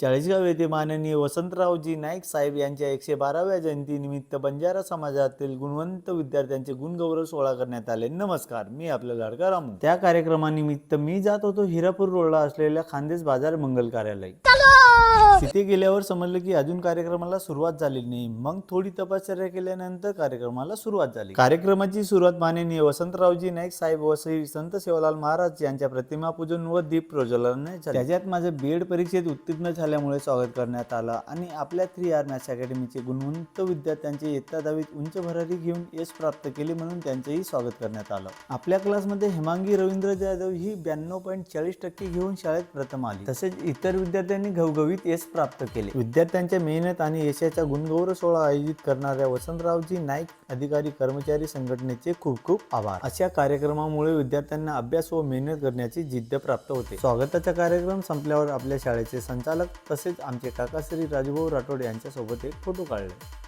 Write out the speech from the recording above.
चाळीसगाव येथे माननीय वसंतरावजी नाईक साहेब यांच्या 112व्या जयंतीनिमित्त बंजारा समाजातील गुणवंत विद्यार्थ्यांचे गुणगौरव सोहळा करण्यात आले. नमस्कार, मी आपला लाडका रामू. त्या कार्यक्रमानिमित्त मी जात होतो हिरापूर रोडला असलेल्या खानदेश बाजार मंगल कार्यालय. तिथे गेल्यावर समजलं की अजून कार्यक्रमाला सुरुवात झालेली नाही. मग थोडी तपासचर्या केल्यानंतर कार्यक्रमाला सुरुवात झाली. कार्यक्रमाची सुरुवात माननीय वसंतरावजी नाईक साहेब व श्री संत सेवालाल महाराज यांच्या प्रतिमा पूजन व दीप प्रज्वलनाने झाले. त्याच्यात माझं बीएड परीक्षेत उत्तीर्ण झाल्यामुळे स्वागत करण्यात आलं आणि आपल्या 3R मॅथ्स अकॅडमीचे गुणवंत विद्यार्थ्यांचे इयत्ता 10वीत उंच भरारी घेऊन यश प्राप्त केले म्हणून त्यांचेही स्वागत करण्यात आलं. आपल्या क्लासमध्ये हेमांगी रवींद्र जाधव ही 92.40% घेऊन शाळेत प्रथम आली. तसेच इतर विद्यार्थ्यांनी घवघवीत यश प्राप्त केले. विद्यार्थ्यांच्या मेहनत आणि यशाचा गुणगौरव सोहळा आयोजित करणाऱ्या वसंतरावजी नाईक अधिकारी कर्मचारी संघटनेचे खूप खूप आभार. अशा कार्यक्रमामुळे विद्यार्थ्यांना अभ्यास व मेहनत करण्याची जिद्द प्राप्त होते. स्वागताचा कार्यक्रम संपल्यावर आपल्या शाळेचे संचालक तसेच आमचे काका श्री राजभाऊ राठोड यांच्या सोबत एक फोटो काढले.